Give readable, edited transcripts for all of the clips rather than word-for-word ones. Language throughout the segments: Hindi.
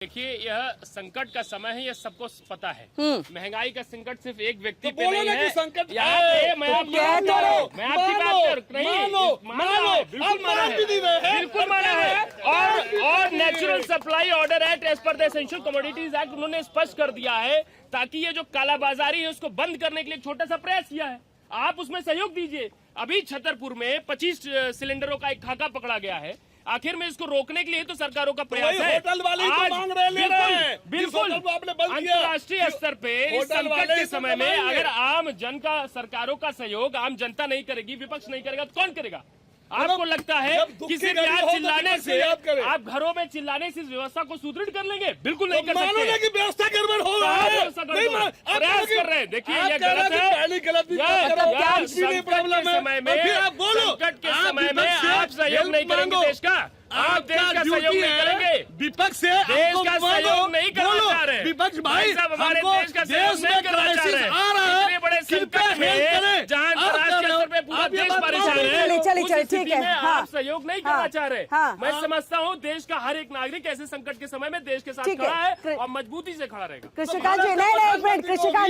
देखिए, यह संकट का समय है, यह सबको पता है। महंगाई का संकट सिर्फ एक व्यक्ति पे नहीं है। संकट यहाँ पे मैं आपकी बात कर रहा हूँ, बिल्कुल माना है। और natural supply order act as per the essential commodities act उन्होंने स्पष्ट कर दिया है, ताकि ये जो कालाबाजारी है उसको बंद करने के लिए छोटा सा प्रयास किया है। आप उसमें सहयोग दीजिए। अभी छतरपुर में 25 सिलेंडरों का एक खाका पकड़ा गया है। आखिर में इसको रोकने के लिए तो सरकारों का प्रयास है। होटल वाले ही तो मांग रहे हैं। बिल्कुल अंतर्राष्ट्रीय स्तर पे इस संकट के समय में अगर आम जन का, सरकारों का सहयोग आम जनता नहीं करेगी, विपक्ष नहीं करेगा, तो कौन करेगा? आपको लगता है कि सिर्फ यहाँ चिल्लाने से, आप घरों में चिल्लाने से इस व्यवस्था को सुदृढ़ कर लेंगे? बिल्कुल नहीं कर सकते। कि व्यवस्था गड़बड़ हो रहा है, प्रयास कर रहे हैं। देखिए, ये गलत है। संकट के समय में आप सहयोग नहीं करेंगे देश का, आप देश का सहयोग नहीं करेंगे, विपक्ष से देश का सहयोग नहीं करना चाह रहे। विपक्ष भाई साहब हमारे देश का सहयोग नहीं करना चाह रहे। इतने बड़े संकट में जहाँ अंतर्राष्ट्रीय स्तर पे पूरा देश परेशान है, उस स्थिति में आप सहयोग नहीं करना चाह रहे। मैं समझता हूँ देश का हर एक नागरिक ऐसे संकट के समय में देश के साथ खड़ा है और मजबूती से खड़ा रहेगा। कृष्णकांत जी, नहीं एक मिनट, कृष्णकांत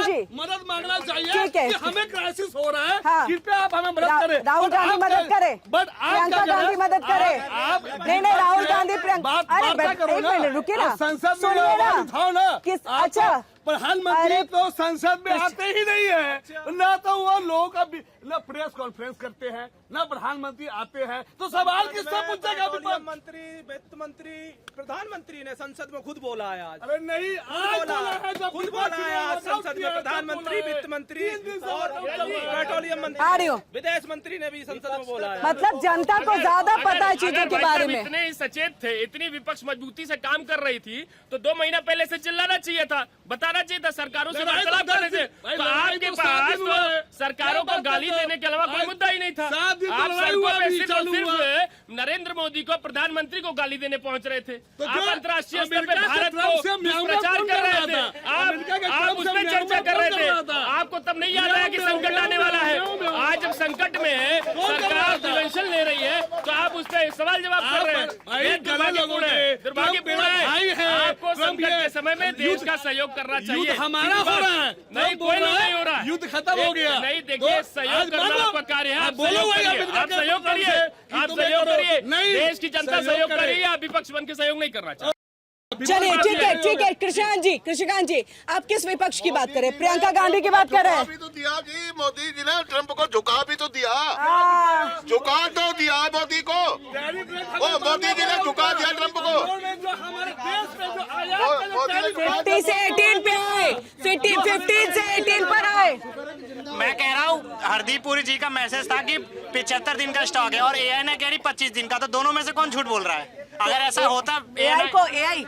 जी मदद मांगना चाहिए कि हमें क्राइसिस हो रहा है, कृपया आप हमें मदद करें। राहुल गांधी मदद करे, प्रियंका गांधी मदद करे। नहीं राहुल गांधी प्रियंका, अरे एक मिनट रुकिए ना, संसद में ना किस, अच्छा प्रधानमंत्री तो संसद में आते ही नहीं है, ना तो वो लोगों का न प्रेस कॉन्फ्रेंस करते हैं, न प्रधानमंत्री आते हैं, तो सवाल किससे पूछेगा? मंत्री, वित्त मंत्री, प्रधानमंत्री ने संसद में खुद बोला है आज। अरे नहीं, आज बोला है, जब खुद बोला है आज संसद में। प्रधानमंत्री, वित्त मंत्री और पेट्रोलियम मंत्री, विदेश मंत्री ने भी संसद में बोला है। मतलब जनता को ज्यादा पता है चीजों के बारे में। इतने ही सचेत थे, इतनी विपक्ष मजबूती से काम कर रही थी, तो 2 महीना पहले से चिल्लाना चाहिए था, बताना चाहिए था, सरकारों से वार्तालाप करने से। तो आपके पास तो सरकारों को गाली देने के अलावा कोई मुद्दा ही नहीं था। आप सड़कों पे सिर्फ नरेंद्र मोदी को, प्रधानमंत्री को गाली देने पहुंच रहे थे। आप अंतर्राष्ट्रीय स्तर पे भारत को प्रचार कर रहे थे, आप उसमें चर्चा कर रहे थे। आपको तब नहीं याद आया कि संकट आने वाला है। आज जब संकट में है, सरकार प्रिवेंशन ले रही है, तो आप उस पर सवाल जवाब कर रहे हैं। दुर्भाग्यपूर्ण है। आपको संकट के समय में देश का सहयोग करना चाहिए। हमारा हो रहा है, नहीं, कोई नहीं हो रहा, युद्ध खत्म हो गया। नहीं, देखिए, सहयोग करना आपका कार्य है। आप सहयोग करिए, आप सहयोग करिए। देश की जनता सहयोग करिए, आप विपक्ष बन के सहयोग नहीं करना चाहिए। चलिए ठीक है कृष्णकांत जी, आप किस विपक्ष की बात करें? प्रियंका गांधी की बात कर रहे हैं। तो दिया जी, मोदी जी ने ट्रंप को झुका भी तो दिया, झुका तो दिया मोदी को, वो मोदी जी ने झुका दिया ट्रंप को। 50 से 18 पे आए, 15 से 18 पर आए। मैं कह रहा हूँ हरदीप पुरी जी का मैसेज था कि 75 दिन का स्टॉक है और एएनआई कह रही 25 दिन का, तो दोनों में से कौन झूठ बोल रहा है? अगर ऐसा होता एआई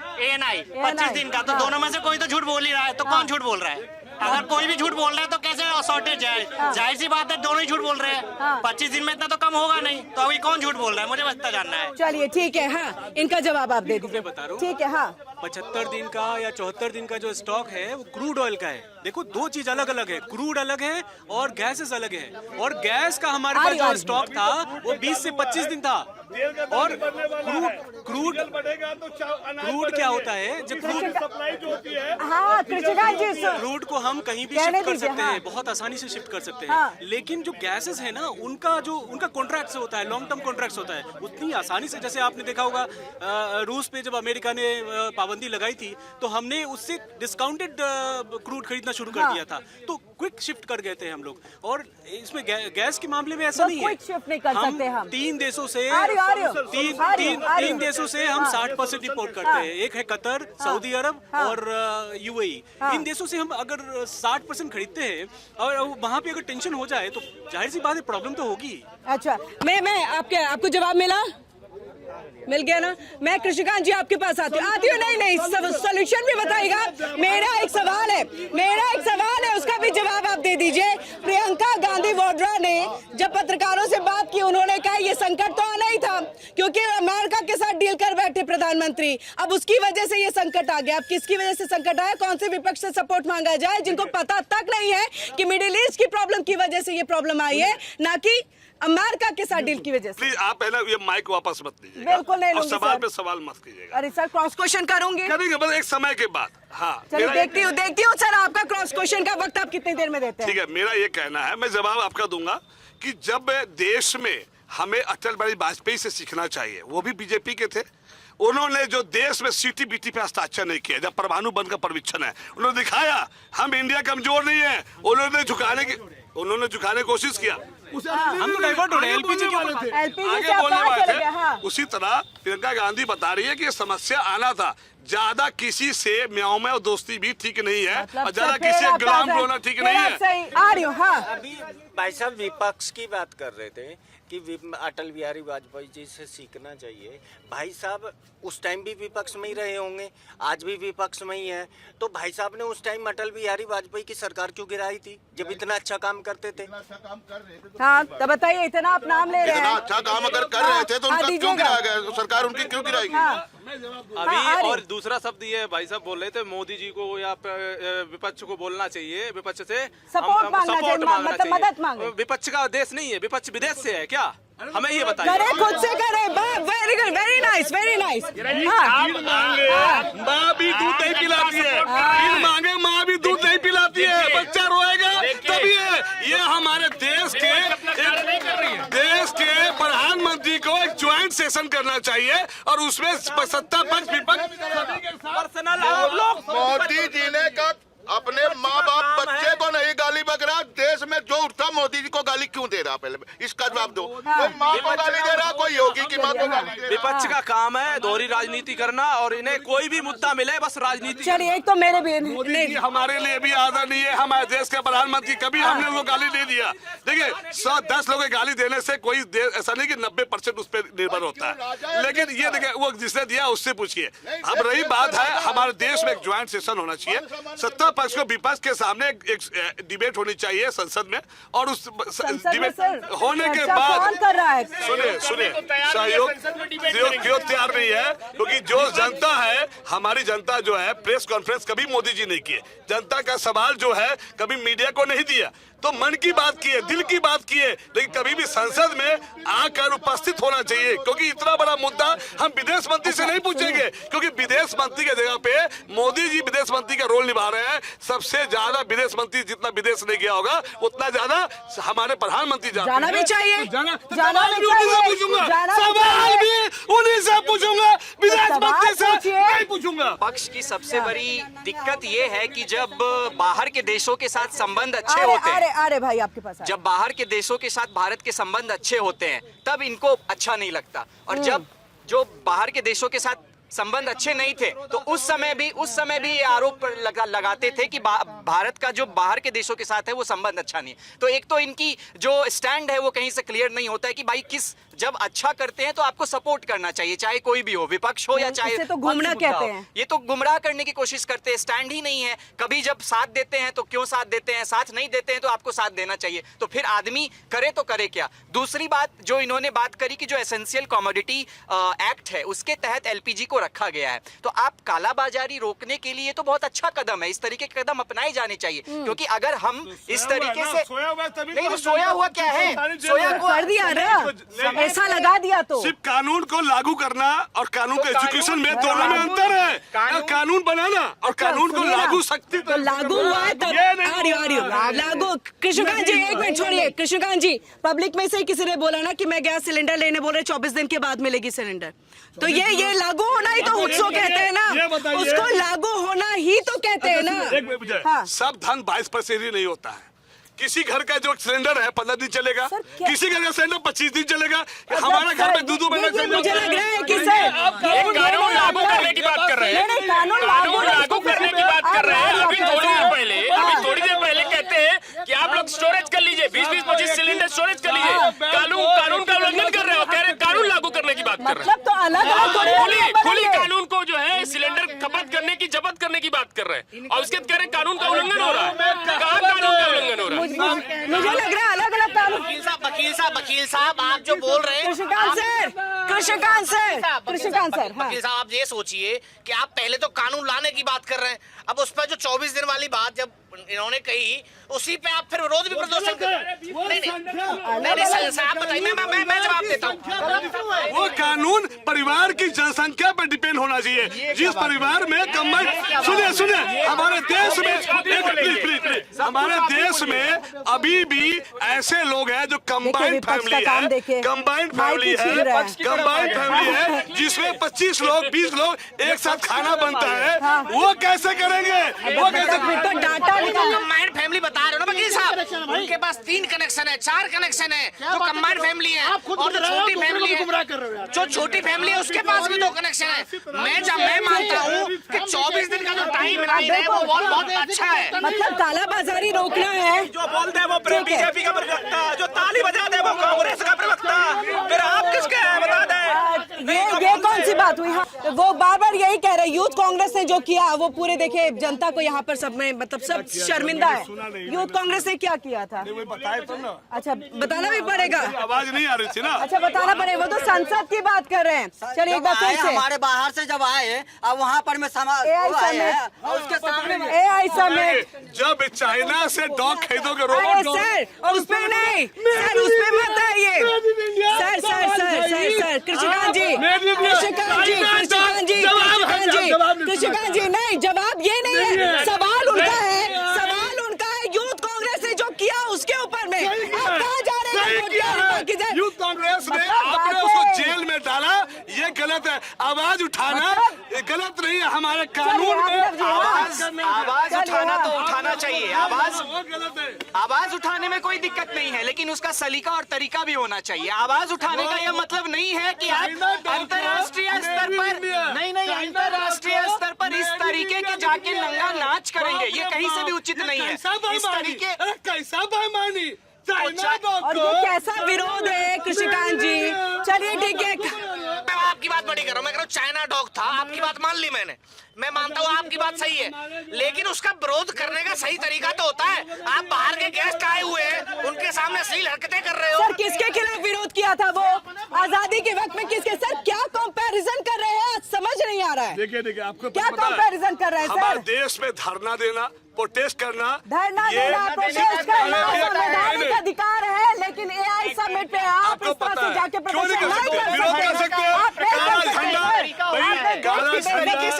25 दिन का, तो दोनों में से कोई तो झूठ बोल ही रहा है, तो कौन झूठ बोल रहा है? अगर कोई भी झूठ बोल रहा है तो कैसे शॉर्टेज है? जाहिर सी बात है, दोनों ही झूठ बोल रहे हैं। 25 दिन में इतना तो कम होगा नहीं, तो अभी कौन झूठ बोल रहा है? मुझे बस इतना जानना है। चलिए ठीक है, हाँ, इनका जवाब आप दे दीजिए। बता रहा हूँ, ठीक है, हाँ। 75 दिन का या 74 दिन का जो स्टॉक है वो क्रूड ऑयल का है। देखो, 2 चीज अलग अलग है, क्रूड अलग है और गैसेस अलग है। और गैस का हमारे पास जो स्टॉक था वो 20 से 25 दिन था। और क्रूड क्या होता है? जब हाँ कृष्णकांत जी, क्रूड को हम कहीं भी शिफ्ट कर सकते हैं, बहुत आसानी से शिफ्ट कर सकते हैं। लेकिन जो गैसेस है ना, उनका कॉन्ट्रैक्ट से होता है, लॉन्ग टर्म कॉन्ट्रैक्ट होता है। उतनी आसानी से, जैसे आपने देखा होगा रूस पे जब अमेरिका ने पाबंदी लगाई थी, तो हमने उससे डिस्काउंटेड क्रूड खरीदना शुरू कर दिया था। तो क्विक शिफ्ट कर गए थे हम लोग। और इसमें गैस के मामले में ऐसा नहीं है, क्विक शिफ्ट नहीं कर सकते हम। 3 देशों से तीन देशों से हम 60% इंपोर्ट करते हैं। एक है कतर, सऊदी अरब और यूएई। इन देशों से हम अगर 60% खरीदते हैं और वहाँ पे अगर टेंशन हो जाए तो जाहिर सी बात है, प्रॉब्लम तो होगी। अच्छा, मैं आपको जवाब मिल गया ना? मैं कृष्णकांत जी आपके पास आती हूँ। नहीं, सोल्यूशन भी बताएगा। मेरा एक सवाल है, उसका भी जवाब आप दे दीजिए। प्रियंका गांधी वाड्रा ने जब पत्रकारों से बात की, उन्होंने कहा ये संकट तो आना ही था, क्योंकि अमेरिका के साथ डील कर बैठे प्रधानमंत्री। अब उसकी वजह से ये संकट आ गया। अब किसकी वजह से संकट आया? कौन से विपक्ष से सपोर्ट मांगा जाए, जिनको पता तक नहीं है कि मिडिल ईस्ट की प्रॉब्लम की वजह से ये प्रॉब्लम आई है, ना कि अमेरिका के साथ डील की वजह से। प्लीज आप पहले ये माइक वापस मत लीजिए। जाएगा। बिल्कुल नहीं और लूंगी सवाल सर। पे सवाल मत कीजिएगा। अरे सर क्रॉस क्वेश्चन करूंगी, करेंगे बस एक समय के बाद। हाँ चलिए मेरा देखती हूँ सर आपका क्रॉस क्वेश्चन का वक्त आप कितनी देर में देते हैं? ठीक है, मेरा ये कहना है, मैं जवाब आपका दूंगा कि जब देश में हमें अटल बिहारी वाजपेयी से सीखना चाहिए, वो भी बीजेपी के थे। उन्होंने जो देश में सीटी बीटी पे हस्ताक्षर नहीं किया, जब परमाणु बंद का परीक्षण है, उन्होंने दिखाया हम इंडिया कमजोर नहीं है। उन्होंने झुकाने की कोशिश किया। हम तो डाइवर्ट हो रहे हैं एलपीजी के ऊपर। एलपीजी आगे से आप बोलने कहाँ वाले चले गए? हाँ। थे। उसी तरह प्रियंका गांधी बता रही है कि ये समस्या आना था। ज्यादा किसी से म्याऊं में दोस्ती भी ठीक नहीं है, और ज्यादा किसी से गुलाम बनना ठीक नहीं है। आ रही हूँ। हाँ अभी भाई साहब विपक्ष की बात कर रहे थे कि अटल बिहारी वाजपेयी जी से सीखना चाहिए। भाई साहब उस टाइम भी विपक्ष में ही रहे होंगे, आज भी विपक्ष में ही है, तो भाई साहब ने उस टाइम अटल बिहारी वाजपेयी की सरकार क्यों गिराई थी जब इतना अच्छा काम करते थे? हाँ तो बताइए, इतना आप नाम ले रहे इतना हैं, अच्छा काम अगर कर रहे थे तो हाँ, उनका क्यों दीजिएगा। गिराया गया? सरकार उनकी क्यों गिराएगी? हाँ। अभी और दूसरा शब्द ये भाई साहब बोल रहे थे मोदी जी को या विपक्ष को बोलना चाहिए, विपक्ष से सपोर्ट मांगना चाहिए, मतलब मदद मांगे। विपक्ष का देश नहीं है, विपक्ष विदेश से है क्या? हमें ये बताइए। करे खुद से करे। Very good, very nice, very nice. माँ भी दूध नहीं पिलाती है, इन मांगे माँ भी दूध नहीं पिलाती है, बच्चा रोएगा तभी है। ये हमारे देश के प्रधानमंत्री को एक ज्वाइंट सेशन करना चाहिए और उसमें सत्ता पक्ष विपक्ष पर्सनल आप लोग मोदी जी ने कहा अपने माँ बाप बच्चे को नहीं गाली बक रहा, देश में जो उठता मोदी जी को गाली क्यों दे रहा? पहले इसका जवाब दो। कोई माँ को गाली दे रहा, कोई योगी की माँ को गाली दे रहा। विपक्ष का काम है दोहरी राजनीति करना, और इन्हें कोई भी मुद्दा मिले बस राजनीति। चलिए एक तो मेरे भी मोदी जी हमारे लिए भी आदरणीय है, हमारे देश के प्रधानमंत्री, कभी हमने उनको गाली नहीं दिया। देखिए 110 लोगों को गाली देने से कोई ऐसा नहीं कि 90% उस पर निर्भर होता है, लेकिन ये देखिए वो जिसने दिया उससे पूछिए। अब रही बात है, हमारे देश में एक ज्वाइंट सेशन होना चाहिए, सत्ता पक्ष को विपक्ष के सामने एक डिबेट होनी चाहिए संसद में, और उस डिबेट होने के बाद कौन कर रहा है? सुनिए सहयोग क्यों तैयार नहीं है? क्योंकि जो जनता है, हमारी जनता जो है, प्रेस कॉन्फ्रेंस कभी मोदी जी ने किए, जनता का सवाल जो है कभी मीडिया को नहीं दिया, तो मन की बात किए, दिल की बात किए, लेकिन कभी भी संसद में आकर उपस्थित होना चाहिए। क्योंकि इतना बड़ा मुद्दा हम विदेश मंत्री से नहीं पूछेंगे, क्योंकि विदेश मंत्री की जगह पे मोदी जी विदेश मंत्री का रोल निभा रहे हैं। सबसे ज्यादा विदेश मंत्री जितना विदेश नहीं गया होगा उतना ज्यादा हमारे प्रधानमंत्री जाना भी चाहिए, जाना जाना भी चाहिए, जाना भी सवाल चाहिए। भी उन्हीं से पूछूंगा, विदेश मंत्री से नहीं पूछूंगा। पक्ष की सबसे बड़ी दिक्कत ये है कि जब बाहर के देशों के साथ संबंध अच्छे होते हैं, अरे भाई आपके पास जब बाहर के देशों के साथ भारत के संबंध अच्छे होते हैं तब इनको अच्छा नहीं लगता, और जब जो बाहर के देशों के साथ संबंध अच्छे नहीं थे तो उस समय भी ये आरोप लगाते थे कि भारत का जो बाहर के देशों के साथ है वो संबंध अच्छा नहीं है। तो एक तो इनकी जो स्टैंड है वो कहीं से क्लियर नहीं होता है कि भाई जब अच्छा करते हैं तो आपको सपोर्ट करना चाहिए, चाहे कोई भी हो, विपक्ष हो या चाहे तो घूमना कहते हैं। ये तो गुमराह करने की कोशिश करते हैं, स्टैंड ही नहीं है। कभी जब साथ देते हैं तो क्यों साथ देते हैं, साथ नहीं देते हैं तो आपको साथ देना चाहिए, तो फिर आदमी करे तो करे क्या। दूसरी बात जो इन्होंने बात करी कि जो एसेंशियल कमोडिटी एक्ट है उसके तहत एलपीजी को रखा गया है, तो आप कालाबाजारी रोकने के लिए तो बहुत अच्छा कदम है, इस तरीके के कदम अपनाए जाने चाहिए। क्योंकि अगर हम इस तरीके से नहीं, तो सोया हुआ क्या है, सोया कर दिया ना, ऐसा लगा दिया तो सिर्फ कानून को लागू करना और कानून के एजुकेशन में दोनों में अंतर है। कानून बनाना और कानून को लागू सख्ती तो लागू हुआ है तब आ रही हो लागू। कृष्णकांत जी एक मिनट छोड़िए, कृष्णकांत जी पब्लिक में से ही किसी ने बोला ना कि मैं गैस सिलेंडर लेने बोल रहे 24 दिन के बाद मिलेगी सिलेंडर, तो ये लागू होना ही तो उत्सव कहते हैं ना, उसको लागू होना ही तो कहते हैं ना। हाँ। सब धन 22% ही नहीं होता है। किसी घर का जो सिलेंडर है 15 दिन चलेगा, किसी घर का सिलेंडर 25 दिन चलेगा। हमारा घर में 2-2 महीने मुझे लग रहा है कि सर कानून लागू करने की बात कर रहे हैं, कानून लागू करने की बात कर रहे हैं। अभी थोड़ी देर पहले कहते हैं कि आप लोग स्टोरेज कर लीजिए, 20-25 सिलेंडर स्टोरेज कर लीजिए। कानून का उल्लंघन कर रहे हो, कह रहे कानून लागू करने की बात कर रहे हैं। मतलब तो अलग खुली कानून को जो है सिलेंडर खपत करने की, जब्त करने की बात कर रहे हैं, और उसके कह रहे कानून का उल्लंघन हो रहा है। कहाँ कानून का उल्लंघन हो रहा है? मुझे लग रहा है अलग अलग कानून। वकील साहब आप जो बोल रहे हैं कृष्णकांत सर, वकील साहब आप ये सोचिए कि आप पहले तो कानून लाने की बात कर रहे हैं, अब उस पर जो 24 दिन वाली बात जब इन्होंने कही उसी पे आप फिर विरोध भी प्रदर्शन कर नहीं सर आप बताइए, मैं जवाब देता हूँ। वो कानून परिवार की जनसंख्या पर डिपेंड होना चाहिए। जिस परिवार में कंबाइंड, सुनिए हमारे देश में प्लीज हमारे देश में अभी भी ऐसे लोग हैं जो कंबाइंड फैमिली है जिसमें 25 लोग 20 लोग एक साथ खाना बनता है। वो कैसे करेंगे? वो कैसे? डाटा कंबाइंड फैमिली बता रहे हो ना वकील साहब, उनके पास 3 कनेक्शन है, 4 कनेक्शन है, जो कंबाइंड फैमिली है, और जो छोटी फैमिली है, जो छोटी फैमिली है उसके पास भी 2 कनेक्शन है। मैं मानता हूँ कि 24 दिन का जो टाइम लाइन है वो बहुत अच्छा है। मतलब कालाबाजारी रोकना है। जो बोलते हैं वो बीजेपी का प्रवक्ता, जो ताली बजाते हैं वो कांग्रेस का प्रवक्ता, फिर आप किसके हैं बता दें। ये कौन सी बात हुई? हाँ, वो बार यही कह रहे यूथ कांग्रेस ने जो किया वो पूरे देखे जनता को यहाँ पर सब में मतलब सब शर्मिंदा है। यूथ कांग्रेस ने क्या किया था? बताए तो ना। अच्छा बताना भी पड़ेगा। आवाज नहीं आ रही थी ना। अच्छा बताना पड़ेगा, वो तो संसद की बात कर रहे हैं। चलिए एक बार फिर से हमारे बाहर से जब आए अब वहाँ पर मैं उसके सामने AI समेत जब चाइना से डॉग खरीदोगे अरे सर उस पे नहीं सर, उस पे मत आइए सर कृष्णकांत जी नहीं, जवाब ये नहीं है, सवाल उनका है यूथ कांग्रेस ने जो किया उसके ऊपर में। आप कहाँ जा रहे हैं? यूथ कांग्रेस ने आपने उसको जेल में डाला, ये गलत है। आवाज उठाना ये गलत नहीं है, हमारे कानून में आवाज उठाना तो उठाना चाहिए। गलत है। आवाज उठाने में कोई दिक्कत नहीं है, लेकिन उसका सलीका और तरीका भी होना चाहिए। आवाज उठाने का यह मतलब नहीं है कि आप अंतर्राष्ट्रीय स्तर पर अंतर्राष्ट्रीय स्तर पर इस तरीके के जाके नंगा नाच करेंगे, ये कहीं से भी उचित नहीं है। इस तरीके कैसा बेईमानी, और ये कैसा विरोध है कृष्णकांत जी? चलिए ठीक है, मैं आपकी बात बड़ी कर रहा हूँ, मैं कह रहा हूँ चाइना डॉग था, आपकी बात मान ली मैंने, मैं मानता हूँ आपकी बात सही है, लेकिन उसका विरोध करने का सही तरीका तो होता है। आप बाहर के गेस्ट आए हुए हैं, उनके सामने अश्लील हरकतें कर रहे हो। सर किसके खिलाफ विरोध किया था वो आजादी के वक्त में? किसके? सर क्या कंपैरिजन कर रहे हैं? समझ नहीं आ रहा है। देखिए आपको क्या कंपैरिजन कर रहे हैं हमारे सर? देश में धरना देना, प्रोटेस्ट करना, धरना देना, प्रोटेस्ट करना संवैधानिक अधिकार है, लेकिन AI समिट पे आप इस तरह से जाके प्रदर्शन नहीं कर सकते।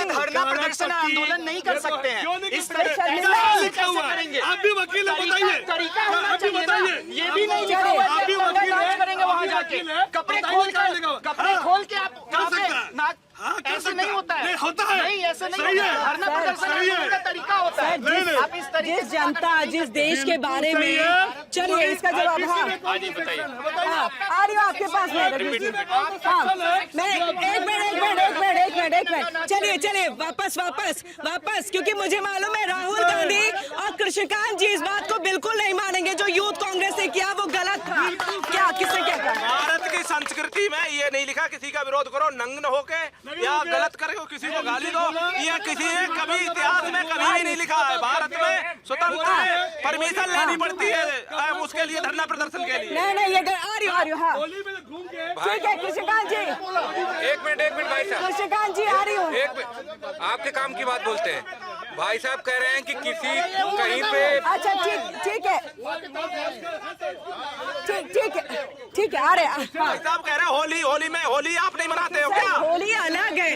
धरना प्रदर्शन आंदोलन नहीं कर सकते हैं। इस करेंगे आप भी वकील बताइए, तरीका होना चाहिए, ये भी नहीं आप भी वकील करेंगे वहाँ जाके कपड़े खोल के आप ऐसे नहीं होता है। नहीं होता है, नहीं ऐसे नहीं होता है। धरना प्रदर्शन आंदोलन का तरीका होता है। आप इस तरीके जिस जनता जिस देश के बारे में, चलिए इसका जवाब हाँ आ रही हूँ आपके पास में। हाँ मैं एक मिनट चलिए वापस क्योंकि मुझे मालूम है राहुल गांधी और कृष्णकांत जी इस बात को बिल्कुल नहीं मानेंगे जो यूथ कांग्रेस ने किया वो गलत था। क्या किसने क्या कहा? भारत की संस्कृति में ये नहीं लिखा किसी का विरोध करो नग्न होके या गलत करके किसी को गाली दो, ये किसी ने कभी इतिहास में कभी भी नहीं लिखा है। भारत में स्वतंत्र परमिशन लेनी पड़ती है उसके लिए, धरना प्रदर्शन के लिए। नहीं ये आ रही हूँ हाँ ठीक है कृष्णकांत जी। एक मिनट भाई साहब, कृष्णकांत जी आ रही हूँ। आपके काम की बात बोलते हैं। भाई साहब कह रहे हैं कि किसी कहीं पे अच्छा ठीक है आ रहे भाई साहब कह रहे हैं होली में होली आप नहीं मनाते हो क्या? होली अलग है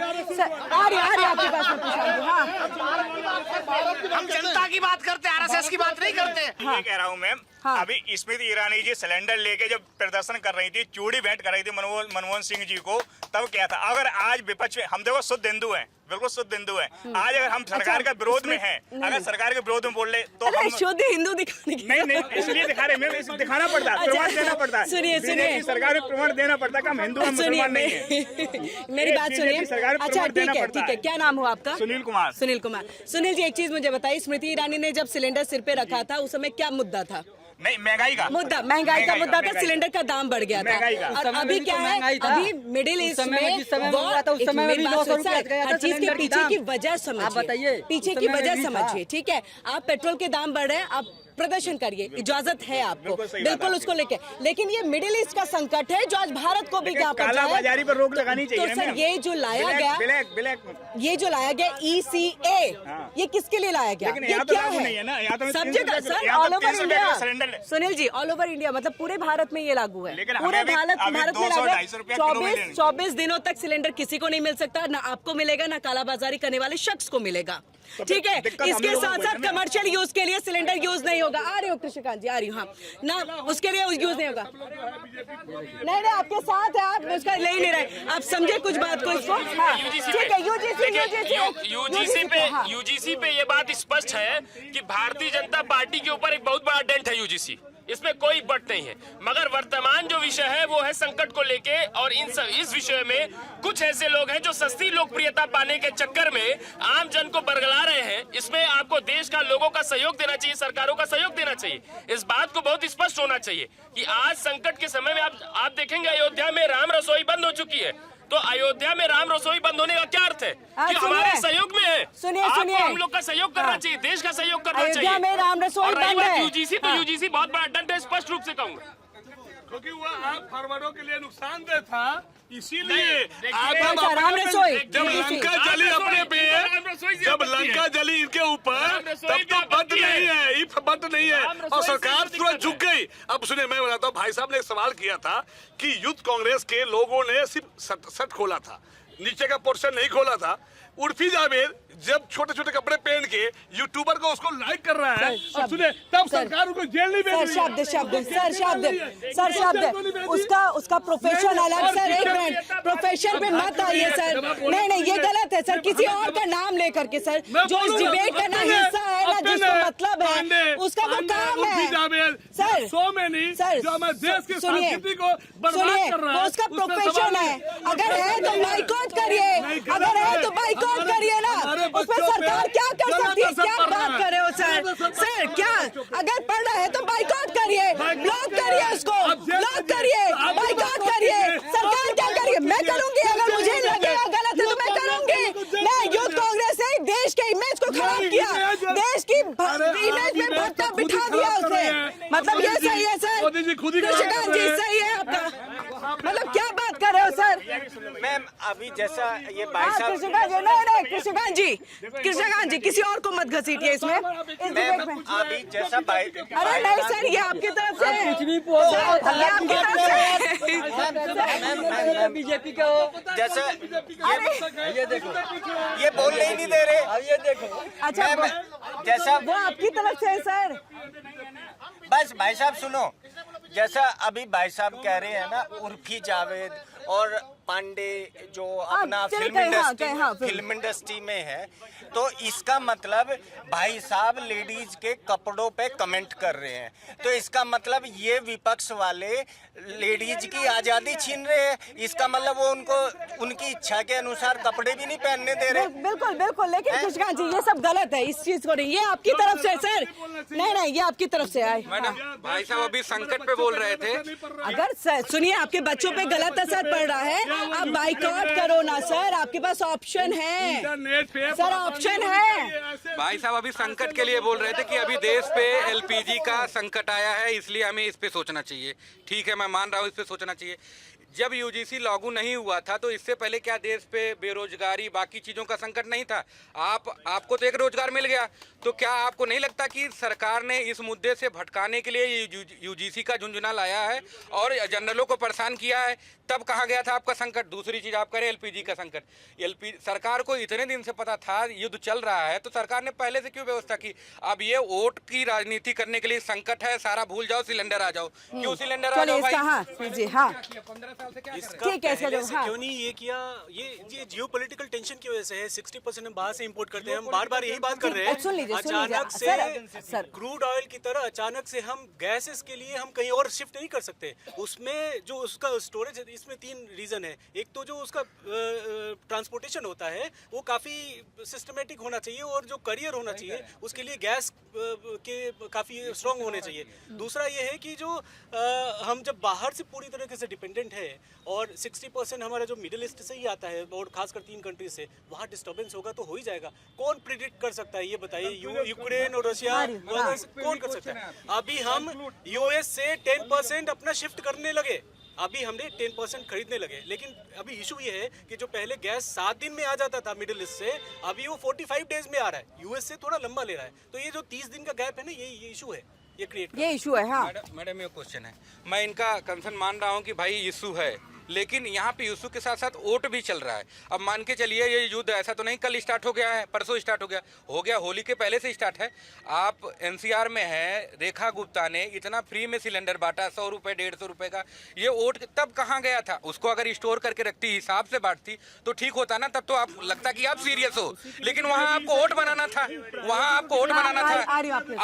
आ रही आपके पास में हाँ हम जनता की बात करते हैं, RSS की बात नहीं करते। ये कह रहा हूँ मैम, अभी स्मृति ईरानी जी सिलेंडर लेके जब प्रदर्शन कर रही थी, चूड़ी भेंट कर रही थी मनमोहन सिंह जी को, तब क्या था? अगर आज विपक्ष में हम देखो शुद्ध हिंदू हैं, बिल्कुल शुद्ध हिंदू हैं, आज अगर हम सरकार के विरोध में हैं, अगर सरकार के विरोध में बोल रहे तो हम शुद्ध हिंदू दिखाने नहीं इसलिए दिखा रहे मैम, दिखाना पड़ता है, प्रमाण देना पड़ता है। सुनिए सरकार को प्रमाण देना पड़ता है कि हम हिंदू हैं, मुसलमान नहीं है। मेरी बात सुनिए। अच्छा ठीक है क्या नाम हुआ आपका? सुनील कुमार। सुनील जी एक चीज मुझे बताइए, स्मृति ईरानी ने जब सिलेंडर सिर पे रखा था उस समय क्या मुद्दा था? नहीं महंगाई का मुद्दा था, सिलेंडर का दाम बढ़ गया था। और अभी क्या है, अभी मिडिल ईस्ट में हर चीज के पीछे की वजह समझिए, पीछे की वजह समझिए, ठीक है? आप पेट्रोल के दाम बढ़ रहे हैं, आप प्रदर्शन करिए, इजाजत है आपको, बिल्कुल उसको लेके। लेकिन ये मिडिल ईस्ट का संकट है जो आज भारत को भी क्या काला बाजारी पर रोक लगानी चाहिए। तो सर ये जो लाया गया ECA, ये किसके लिए लाया गया? ये क्या है? सब जगह sir, all over India, Sunil ji, all over India, मतलब पूरे भारत में ये लागू है, पूरे भारत में लागू है। 24 दिनों तक सिलेंडर किसी को नहीं मिल सकता, ना आपको मिलेगा, ना कालाबाजारी करने वाले शख्स को मिलेगा। ठीक है, इसके साथ साथ कमर्शियल यूज के लिए सिलेंडर यूज नहीं होगा। आ रही हो कृष्णकांत जी, आ रही हूँ, हाँ ना, उसके लिए यूज नहीं होगा। नहीं, आपके साथ है, आप उसका ले ही नहीं रहे, आप समझे कुछ बात को इसको। हाँ ठीक है, यूजीसी पे ये बात स्पष्ट है कि भारतीय जनता पार्टी के ऊपर एक बहुत बड़ा डेंट है यूजीसी, इसमें कोई बट नहीं है। मगर वर्तमान जो विषय है वो है संकट को लेके, और इस विषय में कुछ ऐसे लोग हैं जो सस्ती लोकप्रियता पाने के चक्कर में आम जन को बरगला रहे हैं। इसमें आपको देश का लोगों का सहयोग देना चाहिए, सरकारों का सहयोग देना चाहिए। इस बात को बहुत स्पष्ट होना चाहिए कि आज संकट के समय में आप देखेंगे अयोध्या में राम रसोई बंद हो चुकी है, तो अयोध्या में राम रसोई बंद होने का क्या अर्थ है? कि हमारे सहयोग में है। सुनिए, हम लोग का सहयोग करना चाहिए, देश का सहयोग करना चाहिए। अयोध्या में राम रसोई बंद है। यूजीसी तो यूजीसी बहुत बड़ा दंड है, स्पष्ट रूप से कहूंगा, क्योंकि वो आप फार्मरों के लिए नुकसानदेह था, इसीलिए राम रसोई जब लंका जली अपने पे, जब लंका जली इनके ऊपर, तब तो बंद नहीं है, इफ बंद नहीं है, और सरकार तुरंत झुक गई। अब सुने, मैं बताता हूँ, भाई साहब ने एक सवाल किया था कि यूथ कांग्रेस के लोगों ने सिर्फ शर्ट खोला था, नीचे का पोर्शन नहीं खोला था। उर्फी जावेद जब छोटे छोटे कपड़े पहन के यूट्यूबर को उसको लाइक कर रहा है, अब सुने, तब सरकार उनको जेल नहीं भेज रही है। शब्द उसका प्रोफेशन अलग सर, एक मिनट, प्रोफेशन पे मत आइए सर, नहीं ये गलत है सर, किसी और का नाम लेकर के सर, जो इस डिबेट का ना हिस्सा है ना जिसका मतलब है, उसका वो काम है सर, जो हमारे देश की संस्कृति को बर्बाद कर रहा है, उसका प्रोफेशन है। अगर है तो बाइकआउट करिए, अगर है तो बाइकआउट करिए ना, उसमें सरकार क्या कर सकती है? क्या बात कर रहे हो सर क्या? अगर पढ़ रहा है तो बाइकआउट करिए, ब्लॉक करिए, उसको ब्लॉक करिए, बाइकआउट करिए, सरकार क्या करिए? मैं करूंगी, अगर मुझे लगेगा गलत है तो मैं करूंगी। मैं यूथ कांग्रेस ने देश के इमेज को खराब किया, देश की इमेज में भट्टा बिठा दिया उसने, मतलब ये सही है सर? कृष्णकांत जी सही है आपका, मतलब क्या बात कर रहे हो सर? मैम अभी जैसा ये भाई साहब, कृष्णकांत जी किसी और को मत घसीटिए इसमें, इस डिबेट में। अभी जैसा भाई, अरे नहीं सर, ये आपकी तरफ से कुछ भी बीजेपी का जैसा ये देखो, ये बोलने ही नहीं दे रहे, ये देखो। अच्छा, जैसा वो आपकी तरफ से है सर। बस भाई साहब सुनो, जैसा अभी भाई साहब कह रहे हैं ना, उर्फी जावेद और पांडे जो अपना फिल्म इंडस्ट्री में है, तो इसका मतलब भाई साहब लेडीज के कपड़ों पे कमेंट कर रहे हैं, तो इसका मतलब ये विपक्ष वाले लेडीज की आजादी छीन रहे हैं। इसका मतलब वो उनको उनकी इच्छा के अनुसार कपड़े भी नहीं पहनने दे रहे। बिल्कुल, लेकिन कृष्णकांत जी ये सब गलत है, इस चीज को नहीं, ये आपकी तरफ से सर, नहीं ये आपकी तरफ से आए। मैडम भाई साहब अभी संकट पे बोल रहे थे, अगर सुनिए, आपके बच्चों पे गलत असर पड़ रहा है, आप बाइकआउट करो ना सर, आपके पास ऑप्शन है सर, ऑप्शन है। भाई साहब अभी संकट के लिए बोल रहे थे कि अभी देश पे एलपीजी का संकट आया है, इसलिए हमें इस पे सोचना चाहिए। ठीक है, मैं मान रहा हूँ इस पे सोचना चाहिए। जब यूजीसी लागू नहीं हुआ था तो इससे पहले क्या देश पे बेरोजगारी बाकी चीज़ों का संकट नहीं था? आपको तो एक रोजगार मिल गया, तो क्या आपको नहीं लगता कि सरकार ने इस मुद्दे से भटकाने के लिए यूजीसी का झुंझुना लाया है और जनरलों को परेशान किया है? तब कहाँ गया था आपका संकट? दूसरी चीज़ आप करें एलपीजी का संकट। सरकार को इतने दिन से पता था युद्ध चल रहा है, तो सरकार ने पहले से क्यों व्यवस्था की? अब ये वोट की राजनीति करने के लिए संकट है, सारा भूल जाओ, सिलेंडर आ जाओ। क्यों सिलेंडर आ जाओ भाई? ठीक है, क्यों नहीं ये किया? ये जियोपॉलिटिकल टेंशन की वजह से है। 60% हम बाहर से इंपोर्ट करते हैं। हम बार यही बात कर रहे हैं, अचानक से क्रूड ऑयल की तरह अचानक से हम गैसेस के लिए हम कहीं और शिफ्ट नहीं कर सकते। उसमें जो उसका स्टोरेज है, इसमें 3 रीजन है। एक तो जो उसका ट्रांसपोर्टेशन होता है वो काफी सिस्टमेटिक होना चाहिए, और जो करियर होना चाहिए उसके लिए गैस के काफी स्ट्रांग होने चाहिए। दूसरा ये है कि जो हम जब बाहर से पूरी तरीके से डिपेंडेंट है है और 60% हमारा जो मिडिल ईस्ट से ही आता है और खासकर 3 कंट्री से, वहाँ डिस्टर्बेंस होगा तो हो ही जाएगा। कौन प्रिडिक्ट कर सकता है ये बताइए? यूक्रेन और रशिया कौन कर सकता है? अभी हम यूएस से 10% अपना शिफ्ट करने लगे, अभी हमने 10% खरीदने लगे, लेकिन अभी इशू ये है कि जो पहले गैस 7 दिन में आ जाता था मिडिल ईस्ट से, अभी वो 45 डेज में आ रहा है। यूएस से थोड़ा लंबा ले रहा है, तो ये जो 30 दिन का गैप है ना, ये इशू है, ये इशू है। हाँ मैडम ये क्वेश्चन है, मैं इनका कंसर्न मान रहा हूँ कि भाई इशू है, लेकिन यहाँ पे इशू के साथ साथ वोट भी चल रहा है। अब मान के चलिए ये युद्ध ऐसा तो नहीं कल स्टार्ट हो गया है, परसों स्टार्ट हो गया, होली के पहले से स्टार्ट है। आप एनसीआर में है, रेखा गुप्ता ने इतना फ्री में सिलेंडर बांटा, 100 रुपये 150 रुपये का, ये वोट तब कहाँ गया था? उसको अगर स्टोर करके रखती, हिसाब से बांटती तो ठीक होता ना, तब तो आप लगता कि आप सीरियस हो, लेकिन वहाँ आपको वोट बनाना था, वहाँ आपको वोट बनाना था।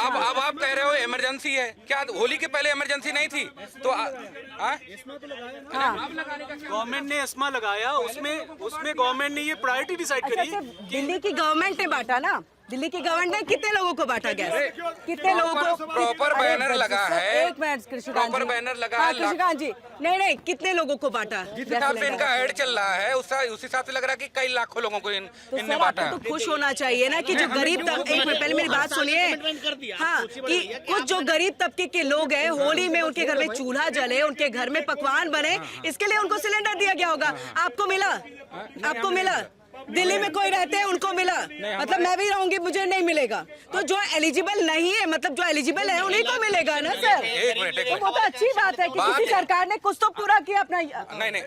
अब आप कह रहे हो इमरजेंसी है, क्या होली के पहले इमरजेंसी नहीं थी? तो गवर्नमेंट ने एस्मा लगाया, उसमें गवर्नमेंट ने ये प्रायोरिटी डिसाइड करी। दिल्ली की गवर्नमेंट ने बांटा ना, दिल्ली की गवर्नमेंट ने कितने लोगों को बांटा गैस? कितने लोगों को? प्रॉपर बैनर लगा है, एक मिनट कृषिकांत प्रॉपर जी, बैनर लगा हाँ, है कृषिकांत जी, नहीं कितने लोगों को बांटा? जिस हिसाब से इनका ऐड चल रहा है उस हिसाब से लग रहा है कि कई लाखों लोगों को इनने बांटा। तो खुश होना चाहिए ना कि जो गरीब एक मिनट पहले मेरी बात सुनिए। हाँ, कि कुछ जो गरीब तबके के लोग हैं, होली में उनके घर में चूल्हा जले, उनके घर में पकवान बने, इसके लिए उनको सिलेंडर दिया गया होगा। आपको मिला? आपको मिला? दिल्ली में कोई रहते हैं उनको मिला, मतलब मैं भी रहूंगी मुझे नहीं मिलेगा, तो जो एलिजिबल नहीं है, मतलब जो एलिजिबल है उन्हीं को मिलेगा ना सर। तो वो तो अच्छी बात है कि किसी सरकार ने कुछ तो पूरा किया अपना। नहीं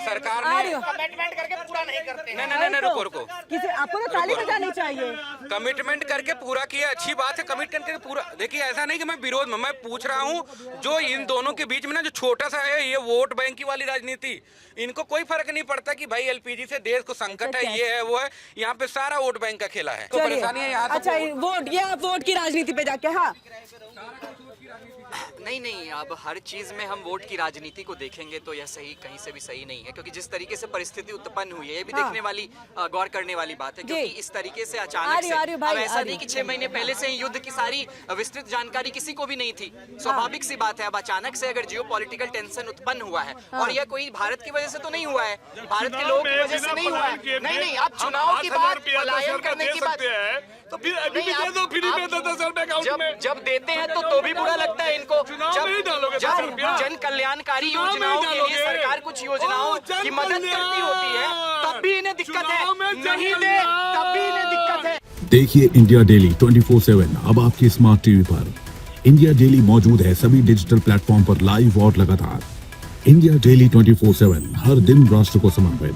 सरकार ने कमिटमेंट करके पूरा नहीं करते। नहीं रुको, किसी आपको तो ताली बजानी चाहिए। कमिटमेंट करके पूरा किया, अच्छी बात है, कमिटमेंट करके पूरा। देखिए ऐसा नहीं कि मैं विरोध में, मैं पूछ रहा हूँ जो इन दोनों के बीच में ना जो छोटा सा है ये वोट बैंक की वाली राजनीति, इनको कोई फर्क नहीं पड़ता कि भाई एलपीजी से देश को संकट है, ये है वो है, यहाँ पे सारा वोट बैंक का खेला है। तो परेशानी है यहाँ। अच्छा वोट, ये आप वोट की राजनीति पे जाके, हाँ नहीं, अब हर चीज में हम वोट की राजनीति को देखेंगे तो यह सही कहीं से भी सही नहीं है, क्योंकि जिस तरीके से परिस्थिति उत्पन्न हुई है ये भी देखने वाली, गौर करने वाली बात है, क्योंकि इस तरीके से अचानक से, अब ऐसा नहीं कि 6 महीने पहले से युद्ध की सारी विस्तृत जानकारी किसी को भी नहीं थी। स्वाभाविक सी बात है, अब अचानक से अगर जियोपॉलिटिकल टेंशन उत्पन्न हुआ है, और यह कोई भारत की वजह से तो नहीं हुआ है, भारत के लोगों की वजह से नहीं हुआ है। नहीं, अब चुनाव की बात, पलायन करने की बात, तो फिर अभी भी दे दो, फ्री में 10,000 रुपए अकाउंट में। जब देते हैं तो भी बुरा लगता है इनको। जब जन कल्याणकारी योजनाओं के लिए सरकार कुछ योजनाओं की मदद करती होती है तब भी इन्हें दिक्कत है, नहीं दे तब भी इन्हें दिक्कत है। देखिए इंडिया डेली 24/7 अब आपकी स्मार्ट टीवी पर। इंडिया डेली मौजूद है सभी डिजिटल प्लेटफॉर्म पर लाइव और लगातार। इंडिया डेली 24/7 हर दिन राष्ट्र को समर्पित।